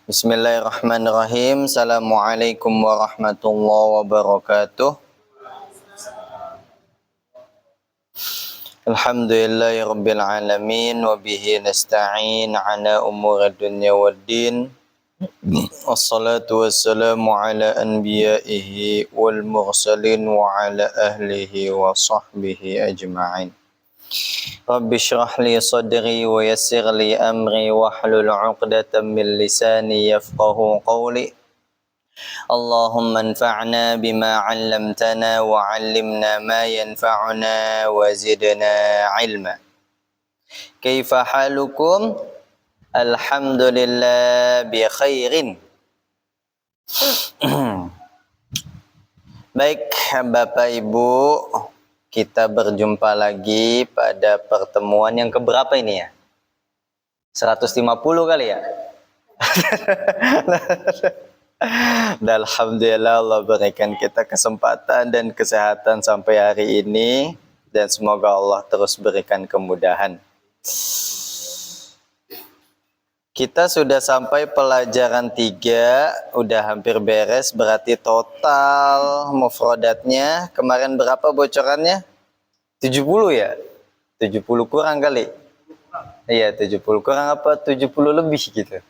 Bismillahirrahmanirrahim. Assalamualaikum warahmatullahi wabarakatuh. Alhamdulillahirabbil alamin wa bihi nasta'in ala umuri dunya waddin. Wassalatu wassalamu ala anbiya'ihi wal mursalin wa ala ahlihi wa sahbihi ajma'in. Rabbi shrah li sadri wa yassir li amri wahlul 'uqdatam min lisani yafqahu qawli. Allahumma anfa'na bima 'allamtana wa 'allimna ma yanfa'una wa zidna 'ilma. Kaifa halukum? Alhamdulillah bi khairin. Baik, Bapak Ibu, kita berjumpa lagi pada pertemuan yang keberapa ini ya? 150 kali ya? Dan alhamdulillah Allah berikan kita kesempatan dan kesehatan sampai hari ini, dan semoga Allah terus berikan kemudahan. Kita sudah sampai pelajaran 3, udah hampir beres, berarti total mufradatnya kemarin berapa bocorannya? 70 ya? 70 kurang kali? Iya, 70 kurang apa 70 lebih gitu.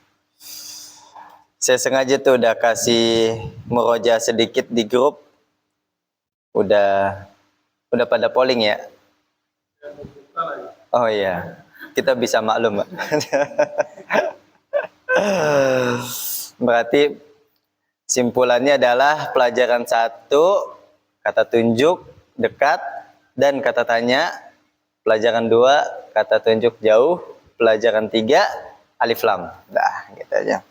Saya sengaja tuh udah kasih murojaah sedikit di grup. Udah pada polling ya? Oh iya, kita bisa maklum. Berarti simpulannya adalah pelajaran 1 kata tunjuk dekat dan kata tanya, pelajaran 2 kata tunjuk jauh, pelajaran 3 alif lam. Nah, gitu aja.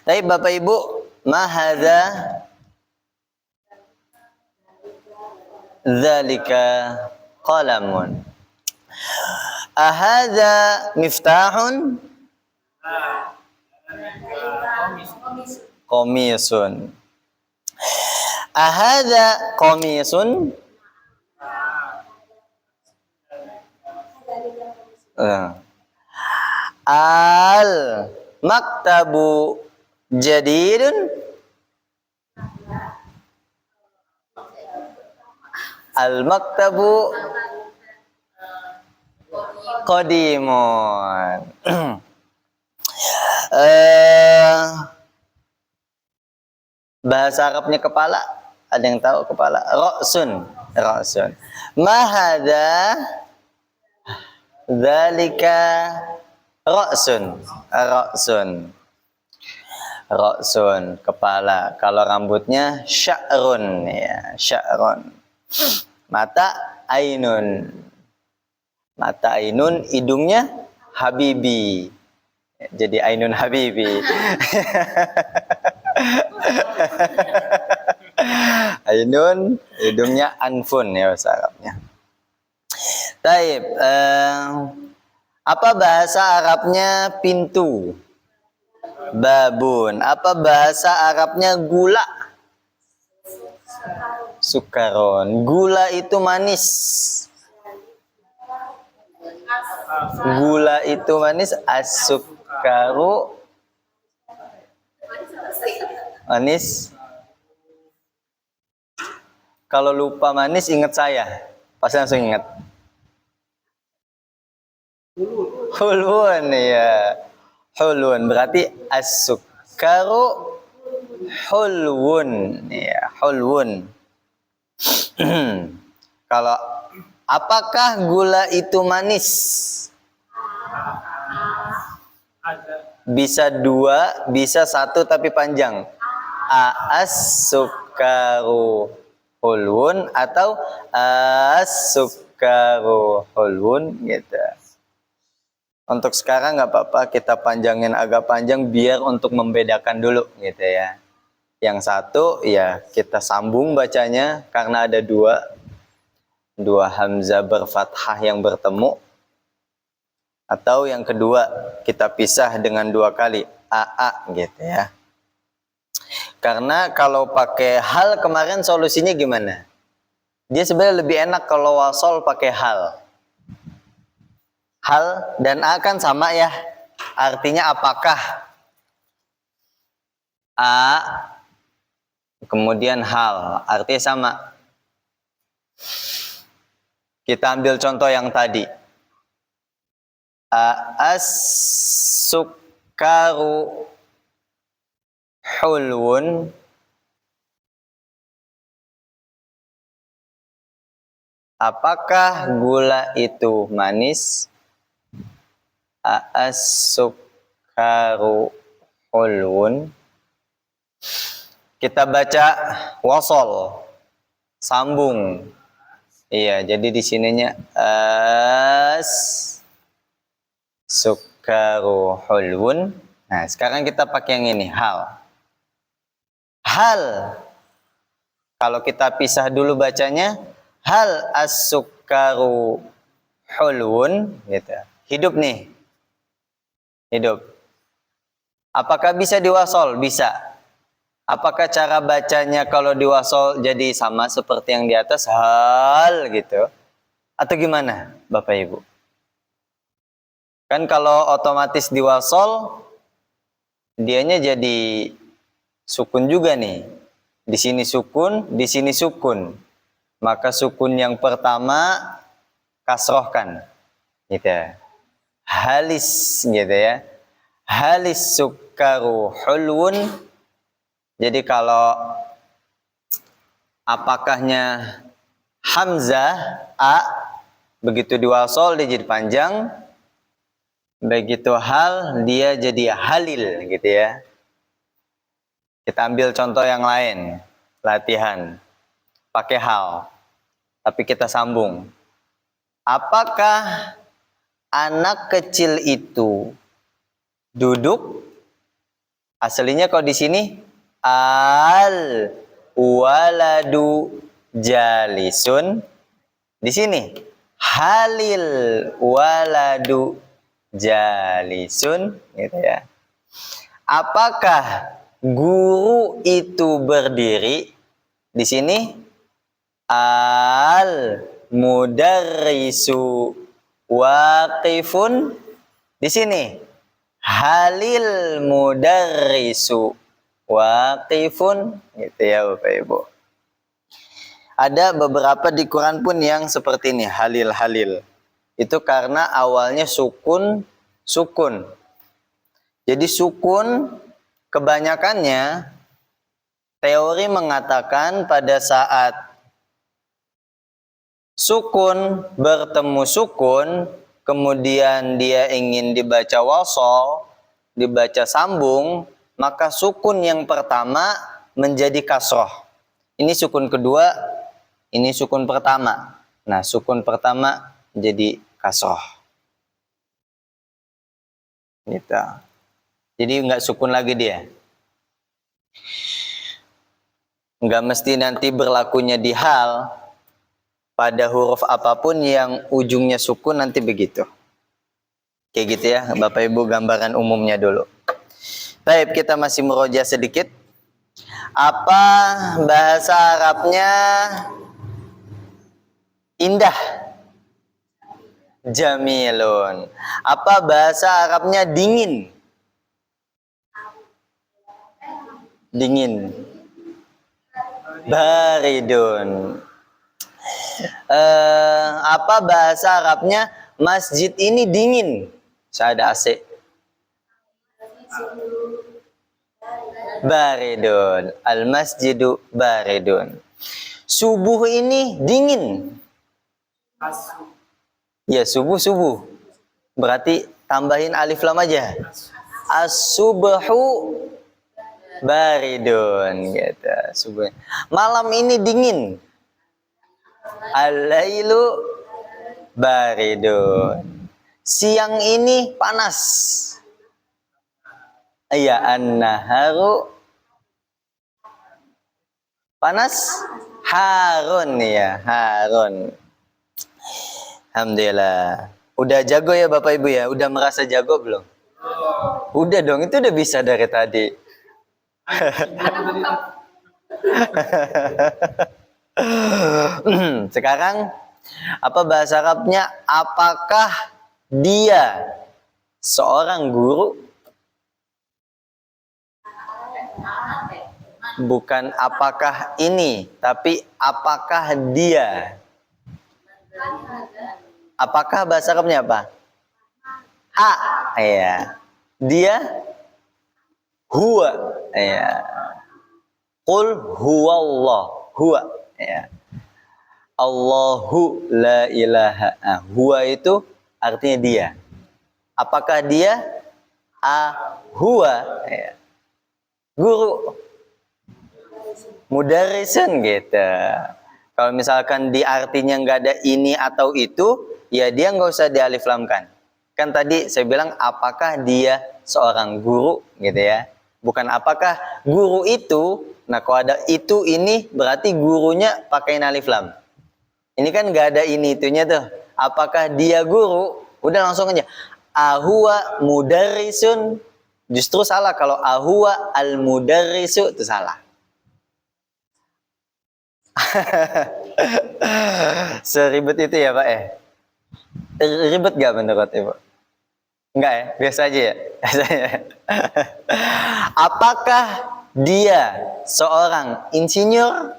Baik Bapak Ibu, ma hadza dzalika qalamun. Ahadza miftahun? Komisun. Ahadza komisun? Al maktabu jadidun? Al maktabu qadimun. Bahasa Arabnya kepala, ada yang tahu kepala? Ra'sun. Ma hadza dzalika ra'sun, kepala. Kalau rambutnya sya'run ya, sya'run. Mata ainun, hidungnya habibi. Jadi ainun habibi. Ainun, hidungnya anfun ya bahasa Arabnya. Taib, apa bahasa Arabnya pintu? Babun. Apa bahasa Arabnya gula? Sukaron. Gula itu manis. Gula itu manis. As-sukaru manis. Kalau lupa manis ingat saya, pasti langsung ingat. Hulwun ya. Hulwun berarti as-sukaru hulwun ya, hulwun. Kalau apakah gula itu manis? Bisa 2, bisa 1 tapi panjang. As-sukaru hulwun atau as-sukaru hulwun gitu. Untuk sekarang nggak apa-apa, kita panjangin agak panjang biar untuk membedakan dulu gitu ya. Yang 1 ya kita sambung bacanya karena ada 2 hamzah berfathah yang bertemu. Atau yang kedua kita pisah dengan 2 kali aa gitu ya. Karena kalau pakai hal kemarin solusinya gimana? Dia sebenarnya lebih enak kalau wasol pakai hal. Hal dan a kan sama ya. Artinya apakah. A, kemudian hal, artinya sama. Kita ambil contoh yang tadi. As-sukkaru hulwun. Apakah gula itu manis? As-sukkaru hulwun. Kita baca wasol, sambung. Iya, jadi di sininya as-sukkaru hulwun. Nah, sekarang kita pakai yang ini, hal. Hal. Kalau kita pisah dulu bacanya, hal as-sukkaru hulwun, gitu. Hidup nih. Hidup. Apakah bisa diwasol? Bisa. Apakah cara bacanya kalau diwasol jadi sama seperti yang di atas? Hal gitu. Atau gimana Bapak Ibu? Kan kalau otomatis diwasol, dianya jadi sukun juga nih. Di sini sukun, di sini sukun. Maka sukun yang pertama kasrohkan. Gitu ya. Halis gitu ya. Halis sukkaru hulwun. Jadi kalau apakahnya hamzah a begitu diwasol dia jadi panjang, begitu hal dia jadi halil gitu ya. Kita ambil contoh yang lain, latihan pakai hal, tapi kita sambung. Apakah anak kecil itu duduk? Aslinya kalau di sini al waladu jalisun. Di sini halil waladu jalisun gitu ya. Apakah guru itu berdiri? Di sini al mudarrisu waqifun. Di sini halil mudarrisu waqifun gitu ya Bapak Ibu. Ada beberapa di Quran pun yang seperti ini, halil. Itu karena awalnya sukun. Jadi sukun kebanyakannya teori mengatakan pada saat sukun bertemu sukun, kemudian dia ingin dibaca wasol, dibaca sambung, maka sukun yang pertama menjadi kasroh. Ini sukun kedua, ini sukun pertama. Nah, sukun pertama jadi kasroh. Gitu. Jadi nggak sukun lagi dia. Nggak mesti nanti berlakunya di hal, pada huruf apapun yang ujungnya sukun nanti begitu. Kayak gitu ya, Bapak Ibu gambaran umumnya dulu. Baik, kita masih meroja sedikit. Apa bahasa Arabnya indah? Jamilun. Apa bahasa Arabnya dingin? Dingin. Baridun. Apa bahasa Arabnya masjid ini dingin? Saya ada AC. Baridun. Al-masjidu baridun. Subuh ini dingin. Ya, subuh. Berarti tambahin alif lam aja. As-subhu baridun gitu. Subuh. Malam ini dingin. Al-lailu baridun. Siang ini panas. Iya, an-naharu panas. Harun ya, harun. Alhamdulillah. Udah jago ya Bapak Ibu ya? Udah merasa jago belum? Udah dong, itu udah bisa dari tadi. Sekarang apa bahasa Arabnya? Apakah dia seorang guru? Bukan apakah ini, tapi apakah dia. Apakah bahasa Arabnya apa? Ya. Dia huwa. Ya. Qul huwallah. Huwa. Ya. Allahu la ilaha. Huwa itu artinya dia. Apakah dia? Huwa. Ya. Guru. Mudarrisun gitu. Kalau misalkan di artinya nggak ada ini atau itu, ya dia nggak usah dialif lamkan. Kan tadi saya bilang apakah dia seorang guru gitu ya. Bukan apakah guru itu. Nah kalau ada itu ini berarti gurunya pakai alif lam. Ini kan nggak ada ini itunya tuh. Apakah dia guru? Udah langsung aja. Ahuwa mudarrisun. Justru salah kalau ahuwa al mudarrisu itu salah. Seribet itu ya Pak ya? Ribet gak menurut Ibu? Enggak ya? Biasa aja ya? Apakah dia seorang insinyur?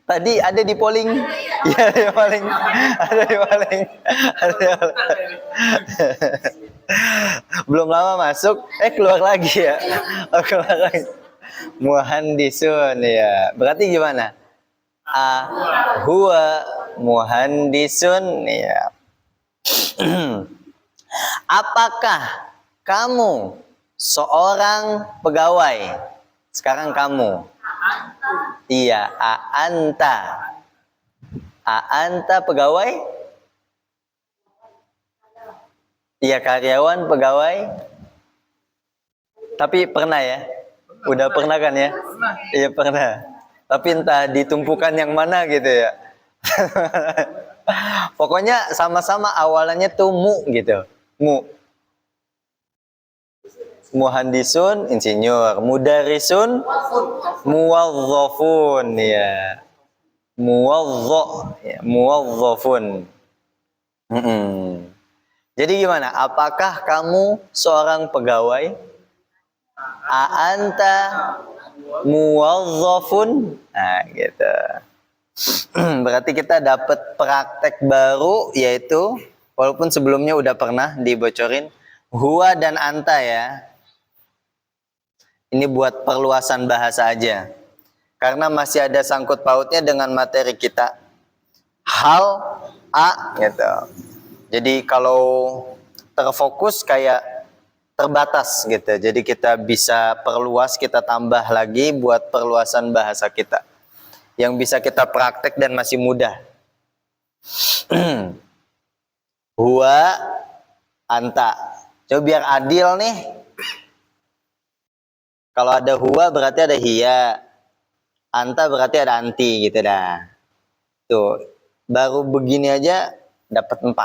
Tadi ada di polling. Ya, ada di polling. Ada di polling. Belum lama masuk, keluar lagi ya. Keluar lagi. Muhandisun ya. Berarti gimana? Huwa muhandisun ya. Apakah kamu seorang pegawai? Sekarang kamu. Iya, anta. Anta pegawai? Iya, karyawan, pegawai. Tapi pernah ya? Udah pernah kan ya? Iya pernah. Tapi entah ditumpukan yang mana gitu ya. Pokoknya sama-sama awalannya tuh mu gitu. Mu. Muhandisun, insinyur. Mudarrisun, muwazzafun ya. Muwazzafun. Jadi gimana? Apakah kamu seorang pegawai? Anta muwazzafun? Nah, gitu. Berarti kita dapat praktek baru, yaitu walaupun sebelumnya udah pernah dibocorin huwa dan anta ya. Ini buat perluasan bahasa aja. Karena masih ada sangkut pautnya dengan materi kita. Hal gitu. Jadi kalau terfokus kayak terbatas gitu. Jadi kita bisa perluas, kita tambah lagi buat perluasan bahasa kita. Yang bisa kita praktek dan masih mudah. Huwa, anta. Coba biar adil nih. Kalau ada huwa berarti ada hiya. Anta berarti ada anti gitu dah. Tuh, baru begini aja dapat 4.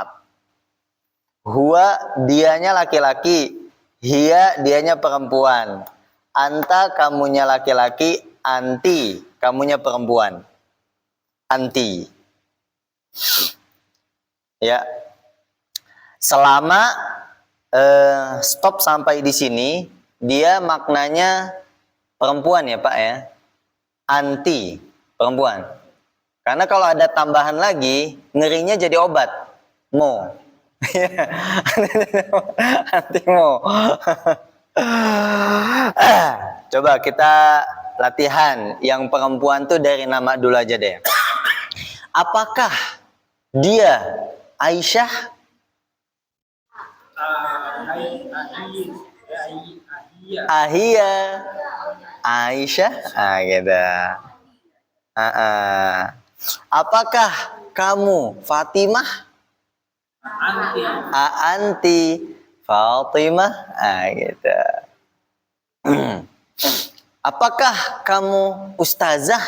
Huwa dianya laki-laki, hiya dianya perempuan. Anta kamunya laki-laki, anti kamunya perempuan. Anti. Ya. Selama stop sampai di sini, dia maknanya perempuan ya Pak ya. Anti perempuan. Karena kalau ada tambahan lagi, ngerinya jadi obat. Mo. Anti mo. Coba kita latihan. Yang perempuan tuh dari nama dulu aja deh. Apakah dia Aisyah? Ahia. Aisyah? Gitu. Apakah kamu Fatimah? Anti Fatimah? Gitu. Apakah kamu ustazah?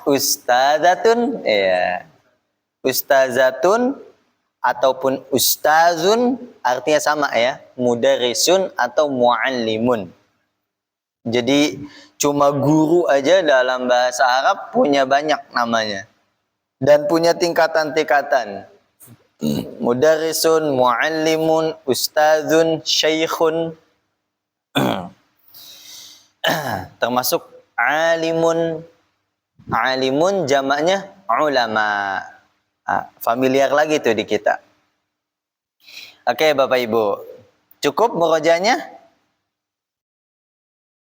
Ustazatun? Iya. Ustazatun ataupun ustazun artinya sama ya. Mudarrisun atau muallimun. Jadi cuma guru aja dalam bahasa Arab punya banyak namanya. dan punya tingkatan-tingkatan. Mudarrisun, muallimun, ustadzun, syaikhun, termasuk alimun. Alimun jamaknya ulama. Familiar lagi tuh di kita. Oke, Bapak Ibu. Cukup murojaahnya?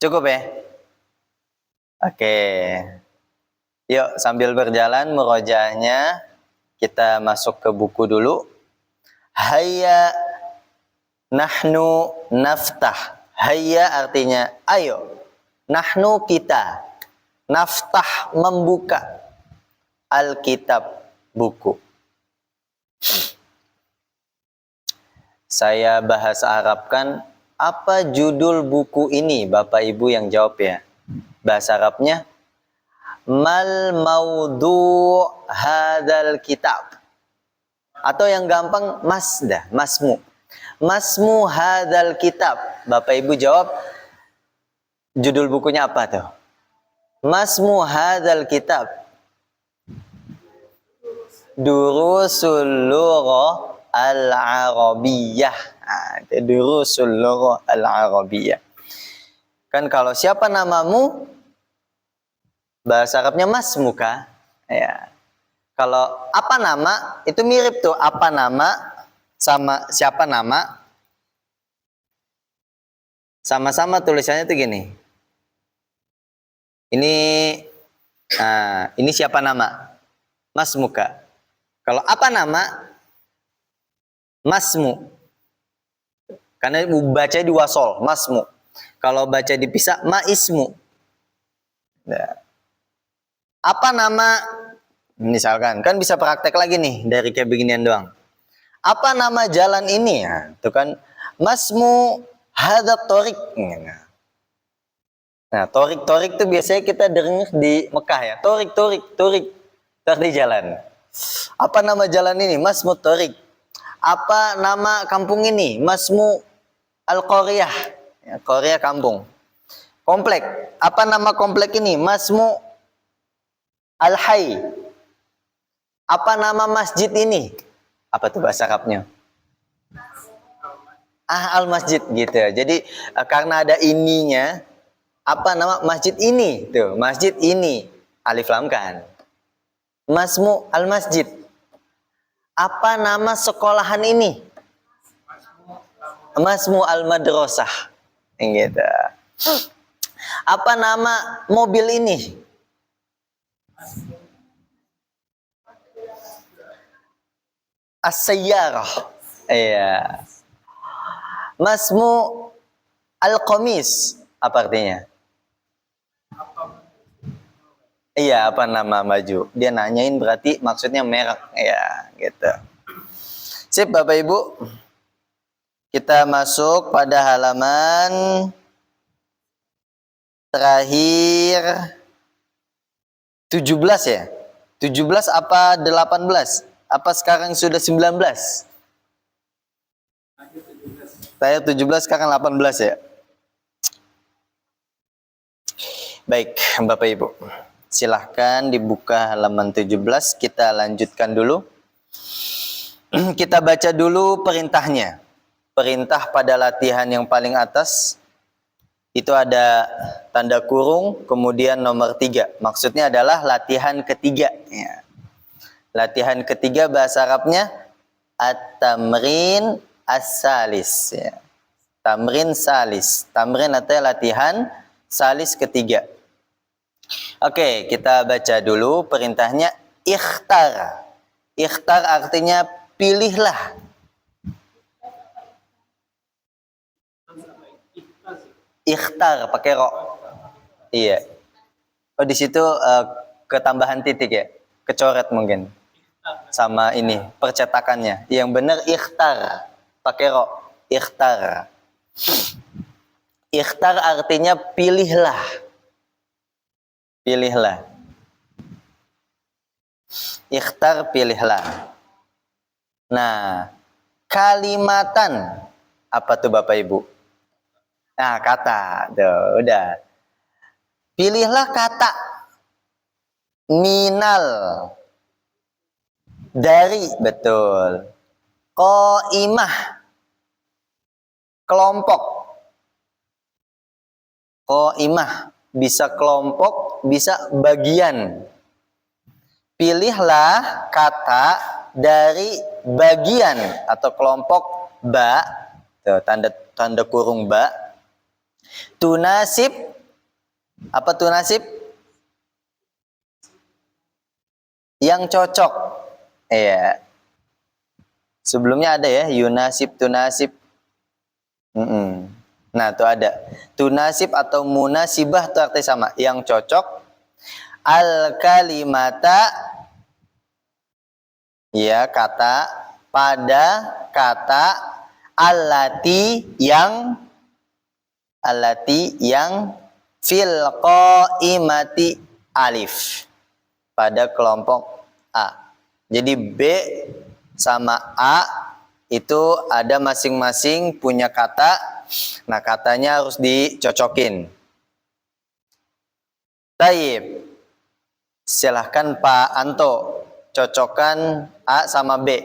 Cukup ya? Oke. Yuk, sambil berjalan murojaahnya, kita masuk ke buku dulu. Hayya nahnu naftah. Hayya artinya ayo. Nahnu kita. Naftah membuka. Alkitab buku. Saya bahasa Arabkan, apa judul buku ini? Bapak Ibu yang jawab ya. Bahasa Arabnya, mal maudhu hadzal kitab. Atau yang gampang, masmu. Masmu hadzal kitab. Bapak Ibu jawab, judul bukunya apa tuh? Masmu hadzal kitab. Durusul Lughah Al-Arabiyyah. Durusul Lughah Al-Arabiyyah. Kan kalau siapa namamu, bahasa Arabnya masmuka. Ya. Kalau apa nama, itu mirip tuh. Apa nama sama siapa nama. Sama-sama tulisannya tuh gini. Ini siapa nama? Masmuka. Kalau apa nama? Masmu. Karena baca di wasol, masmu. Kalau baca dipisah, maismu. Nah. Apa nama? Misalkan, kan bisa praktek lagi nih dari kayak beginian doang. Apa nama jalan ini? Nah, itu kan masmu hadat torik. Nah, torik tuh biasanya kita dengar di Mekah ya. Torik. Tadi jalan. Apa nama jalan ini? Masmu torik. Apa nama kampung ini? Masmu Al-Qaryah. Ya, Qaryah kampung. Komplek. Apa nama komplek ini? Masmu Al-Hayy. Apa nama masjid ini? Apa tuh bahasa Arabnya? Al-Masjid gitu. Jadi karena ada ininya, apa nama masjid ini? Tuh, masjid ini. Alif lam kan. Masmu Al-Masjid. Apa nama sekolahan ini? Masmu Al-Madrasah. Gitu. Apa nama mobil ini? As-Sayyarah. Iya. Masmu Al-Qamis. Apa artinya? Iya, apa nama baju? Dia nanyain berarti maksudnya merek. Ya, gitu. Sip, Bapak Ibu. Kita masuk pada halaman terakhir 17 ya. 17 apa 18? Apa sekarang sudah 19? Saya 17 sekarang 18 ya. Baik, Bapak Ibu. Silahkan dibuka halaman 17. Kita lanjutkan dulu. Kita baca dulu perintahnya. Perintah pada latihan yang paling atas. Itu ada tanda kurung, kemudian nomor 3. Maksudnya adalah latihan ketiga. Ya. Latihan ketiga bahasa Arabnya at-tamrin as-salis. Ya. Tamrin salis. Tamrin atau latihan salis ketiga. Oke, kita baca dulu perintahnya. Ikhtar. Ikhtar artinya pilihlah. Ikhtar pakai ro. Iya. Oh, di situ ketambahan titik ya. Kecoret mungkin. Sama ini percetakannya. Yang benar ikhtar pakai ro. Ikhtar. Ikhtar artinya pilihlah. Pilihlah. Ikhtar pilihlah. Nah, kalimatan apa tuh Bapak Ibu? Nah, kata. Tuh, udah. Pilihlah kata minal Dari, betul. Qaimah, kelompok. Qaimah, bisa kelompok, bisa bagian. Pilihlah kata dari bagian atau kelompok ba, tuh, tanda kurung ba. Tunasib, apa tunasib? Yang cocok. Iya. Sebelumnya ada ya, yunasib, tunasib. Nah, itu ada. Tunasib atau munasibah itu artinya sama, yang cocok. Al kalimata, ya, kata, pada kata allati yang fil qaimati alif, pada kelompok A. Jadi B sama A itu ada masing-masing punya kata. Nah, katanya harus dicocokin. Taib. Silahkan Pak Anto cocokkan A sama B.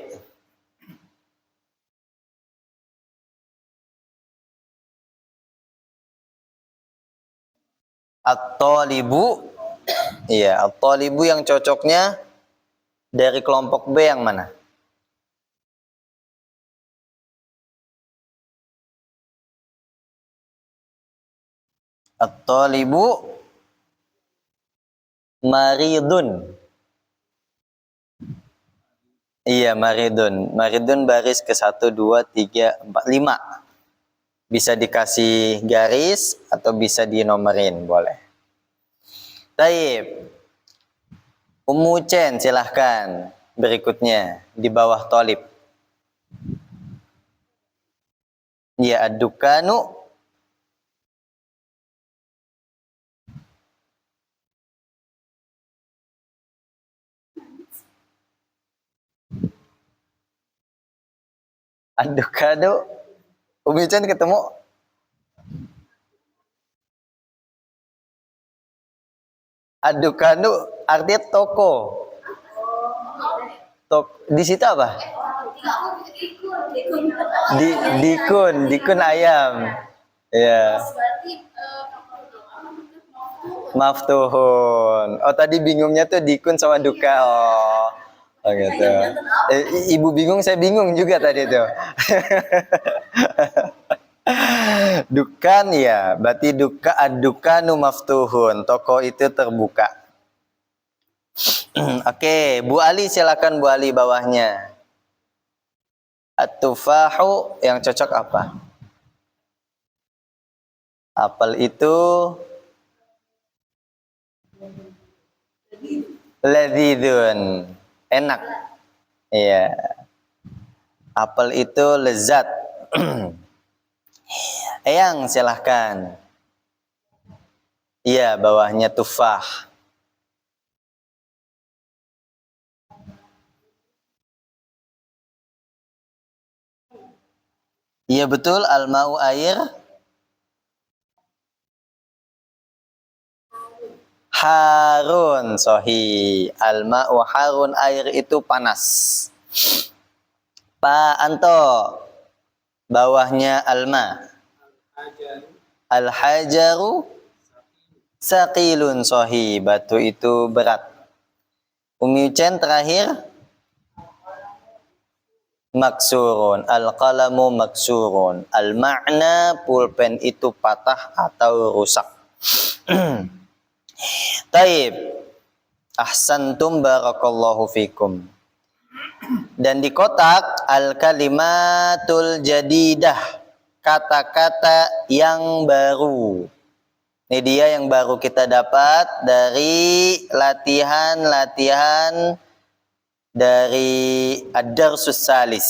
At-talibu. Iya, at-talibu yang cocoknya dari kelompok B yang mana? At-talibu maridun. Iya, maridun. Maridun baris ke 1, 2, 3, 4, 5. Bisa dikasih garis atau bisa dinomerin, boleh. Taib. Ummu Chen, silahkan. Berikutnya, di bawah tolib. Ya, ad-dukanu. Ad-dukanu. Ummu Chen ketemu? Ad-dukanu artinya toko. Di situ apa? Dikun ayam. Ya. Maftuhun. Oh, tadi bingungnya tuh dikun sama duka. Oh gitu. Ibu bingung, saya bingung juga tadi tuh. Dukan ya, berarti dukanu maftuhun. Toko itu terbuka. Oke, Bu Ali silakan Bu Ali bawahnya. At-tufahu yang cocok apa? Apel itu ladzidun, enak. Iya. Apel itu lezat. Eyang silahkan. Iya, bawahnya tufah. Iya betul, al-ma'u air. Harun, sohi. Al-ma'u harun, air itu panas. Pak Anto, bawahnya alma. Al-hajaru saqilun, sohi. Batu itu berat. Umi Ucen terakhir. Maksurun, al-qalamu maksurun. Al-ma'na, pulpen itu patah atau rusak. Taib. Ahsantum barakallahu fikum. Dan di kotak al-kalimatul jadidah, kata-kata yang baru. Ini dia yang baru kita dapat dari latihan-latihan dari ad-darsus salis.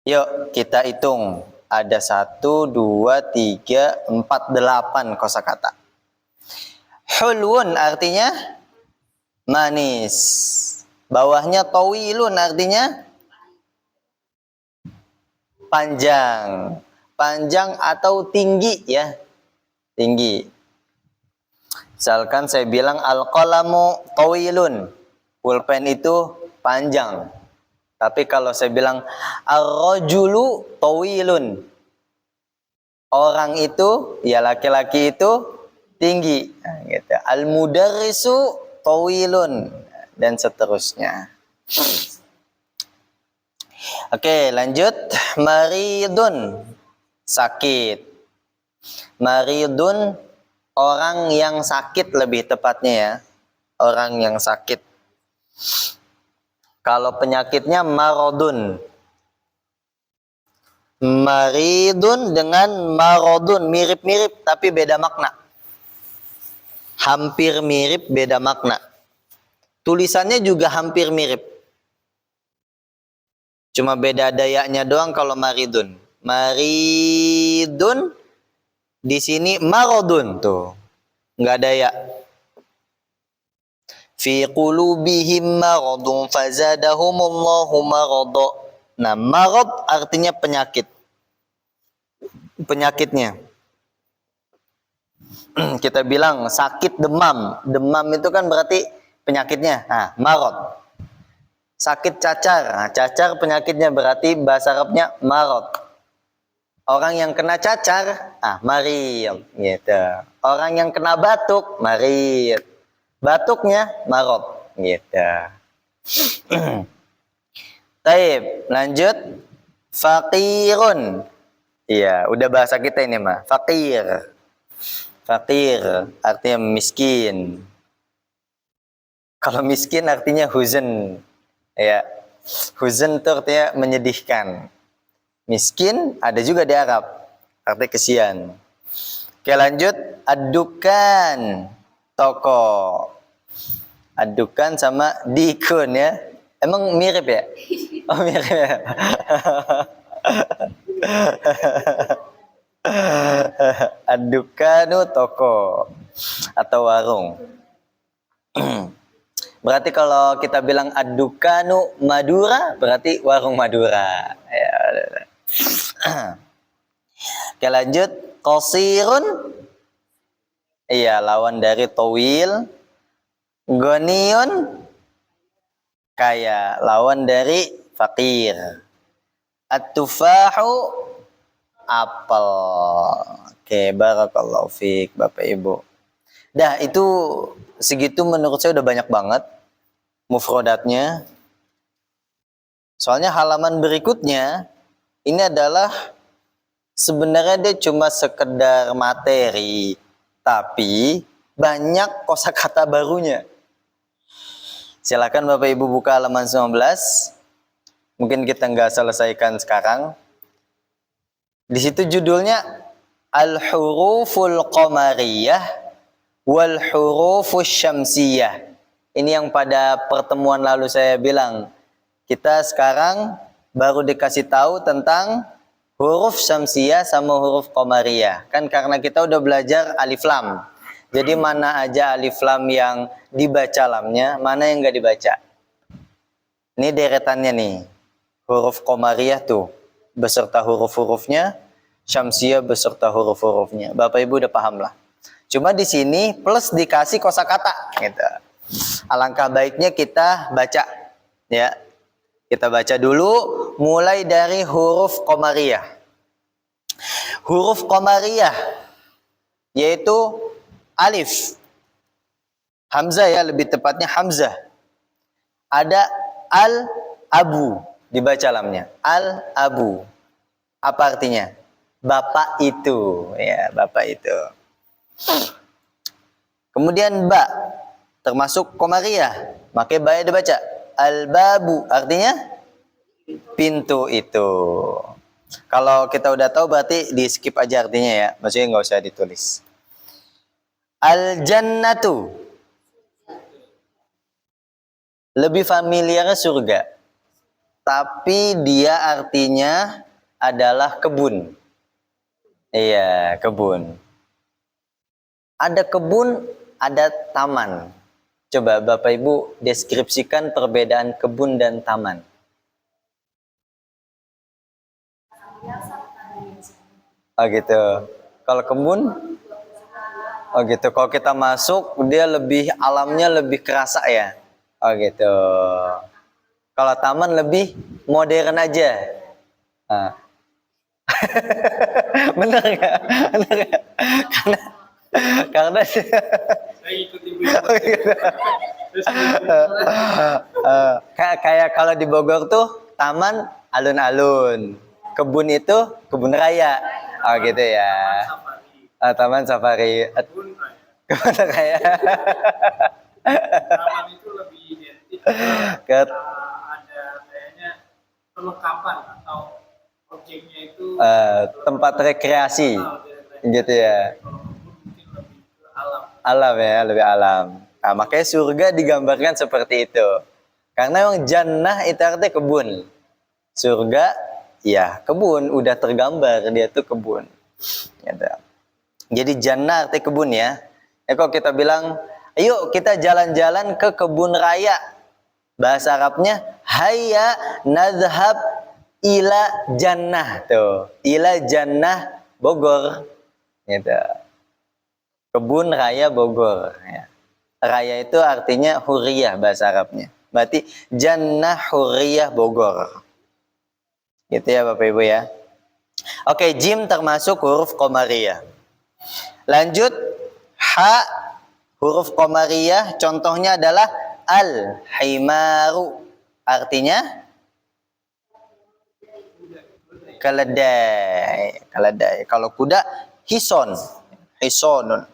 Yuk kita hitung. Ada 1, 2, 3, 4, 8 kosakata. Hulwun artinya manis. Bawahnya tawilun artinya panjang. Panjang atau tinggi ya. Tinggi. Misalkan saya bilang al-qalamu tawilun. Pulpen itu panjang. Tapi kalau saya bilang ar-rajulu tawilun, orang itu, ya laki-laki itu tinggi. Nah, gitu. Al-mudarrisu tawilun, dan seterusnya. Oke, lanjut. Maridun, sakit. Maridun, orang yang sakit lebih tepatnya ya. Orang yang sakit. Kalau penyakitnya marodun. Maridun dengan marodun mirip-mirip tapi beda makna. Hampir mirip, beda makna. Tulisannya juga hampir mirip. Cuma beda dayanya doang kalau maridun. Maridun, di sini marodun tuh. Nggak daya. Fi qulubihim maradun fazadahumullahu marada. Nah, marad artinya penyakit. Penyakitnya. Kita bilang sakit demam. Demam itu kan berarti penyakitnya. Nah, marad. Sakit cacar. Nah, cacar penyakitnya berarti bahasa Arabnya marad. Orang yang kena cacar, marid gitu. Orang yang kena batuk, marid. Batuknya marad gitu. Taib, lanjut. Faqirun. Iya, udah bahasa kita ini mah. Faqir. Faqir artinya miskin. Kalau miskin artinya huzn. Ya. Huzn itu artinya menyedihkan. Miskin ada juga di Arab. Artinya kesian. Oke, lanjut. Ad-dukan, toko. Ad-dukan sama dikun ya. Emang mirip ya? Oh, mirip ya. Ad-dukanu, toko atau warung. Berarti kalau kita bilang ad-dukanu Madura, berarti warung Madura. Ya. Oke, lanjut. Qasirun, iya, lawan dari tawil. Ghaniyun, kaya, lawan dari fakir. At-tufahu, apel. Oke, barakallahu fiik Bapak Ibu. Dah, itu segitu menurut saya udah banyak banget mufrodatnya. Soalnya halaman berikutnya ini adalah sebenarnya dia cuma sekedar materi, tapi banyak kosakata barunya. Silakan Bapak Ibu buka halaman 19. Mungkin kita nggak selesaikan sekarang. Di situ judulnya Al-Huruful Qamariyah wal Hurufus Syamsiyah. Ini yang pada pertemuan lalu saya bilang. Kita sekarang baru dikasih tahu tentang huruf syamsiyah sama huruf qamariyah. Kan karena kita udah belajar alif lam. Jadi mana aja alif lam yang dibaca lamnya, mana yang nggak dibaca. Ini deretannya nih. Huruf qamariyah tuh beserta huruf-hurufnya, syamsiyah beserta huruf-hurufnya. Bapak Ibu udah paham lah. Cuma di sini plus dikasih kosakata gitu. Alangkah baiknya kita baca ya. Kita baca dulu mulai dari huruf qamariyah. Huruf qamariyah yaitu alif. Hamzah ya, lebih tepatnya hamzah. Ada al-abu dibaca lamnya. Al-abu. Apa artinya? Bapak itu, ya, bapak itu. Kemudian ba termasuk qamariyah, maka ba dibaca al-babu, artinya pintu itu. Kalau kita udah tahu berarti di skip aja artinya ya, maksudnya nggak usah ditulis. Al-jannatu, lebih familiarnya surga, tapi dia artinya adalah kebun. Iya, kebun. Ada kebun, ada taman. Coba Bapak Ibu deskripsikan perbedaan kebun dan taman. Oh gitu. Kalau kebun, oh gitu. Kalau kita masuk, dia lebih alamnya lebih kerasa ya. Oh gitu. Kalau taman lebih modern aja. Nah. Bener nggak? Bener nggak? Karena Saya ikut ibu. kayak kalau di Bogor tuh taman alun-alun, kebun itu kebun raya. Oh gitu ya. Taman safari. Kebun raya. Taman itu lebih identik ada kayaknya perlengkapan atau objeknya itu tempat rekreasi gitu ya. mungkin lebih ke alam. Alam ya, lebih alam. Nah, makanya surga digambarkan seperti itu. Karena yang jannah itu artinya kebun. Surga ya kebun, udah tergambar dia tuh kebun. Gitu. Jadi jannah artinya kebun ya. Kalau kita bilang, ayo kita jalan-jalan ke kebun raya. Bahasa Arabnya hayya nadhhab ila jannah tuh. Ila jannah Bogor. Gitu. Kebun raya Bogor ya. Raya itu artinya huriyah bahasa Arabnya. Berarti jannah huriyah Bogor. Gitu ya Bapak Ibu ya. Oke, jim termasuk huruf qamariyah. Lanjut, ha huruf qamariyah contohnya adalah al-himaru. Artinya keledai. Keledai. Kalau kuda hison. Hisonun.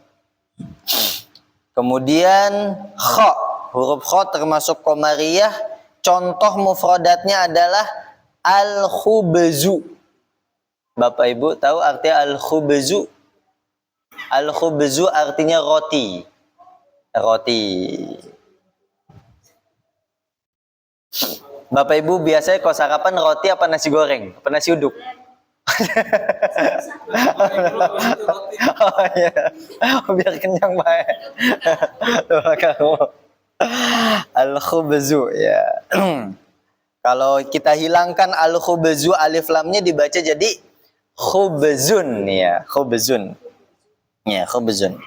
Kemudian kha, huruf kha termasuk qamariyah. Contoh mufradatnya adalah al-khubzu. Bapak Ibu tahu artinya al-khubzu? Al-khubzu artinya roti. Roti. Bapak Ibu biasanya kalau sarapan roti apa nasi goreng? Apa nasi uduk? Oh iya. Biar kenyang baik. Al-khubzu ya. Kalau kita hilangkan al-khubzu alif lamnya dibaca jadi khubzun ya, khubzun. Ya, khubzun.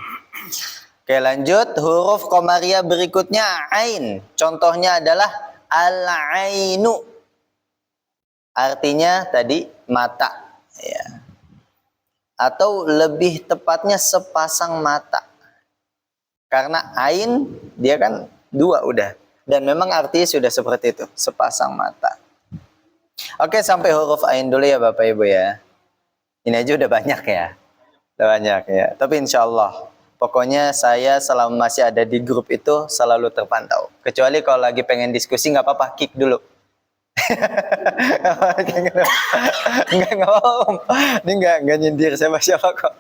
Oke, lanjut huruf qamariyah berikutnya ain. Contohnya adalah al-ainu. Artinya tadi mata ya. Atau lebih tepatnya sepasang mata. Karena ain dia kan dua udah. Dan memang artinya sudah seperti itu, sepasang mata. Oke, sampai huruf ain dulu ya Bapak Ibu ya. Ini aja udah banyak ya. Udah banyak ya. Tapi insya Allah, pokoknya saya selama masih ada di grup itu selalu terpantau. Kecuali kalau lagi pengen diskusi nggak apa-apa, kick dulu. Enggak apa-apa. Ini enggak nyindir siapa-siapa kok.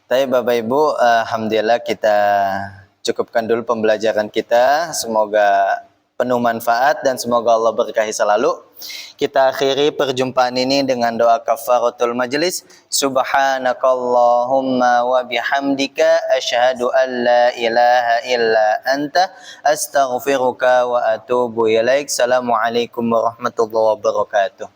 Tapi Bapak Ibu, alhamdulillah kita cukupkan dulu pembelajaran kita. Semoga penuh manfaat dan semoga Allah berkahi selalu. Kita akhiri perjumpaan ini dengan doa kafaratul majlis. Subhanakallahumma wa bihamdika asyhadu an la ilaha illa anta astaghfiruka wa atubu ilaik. Assalamualaikum warahmatullahi wabarakatuh.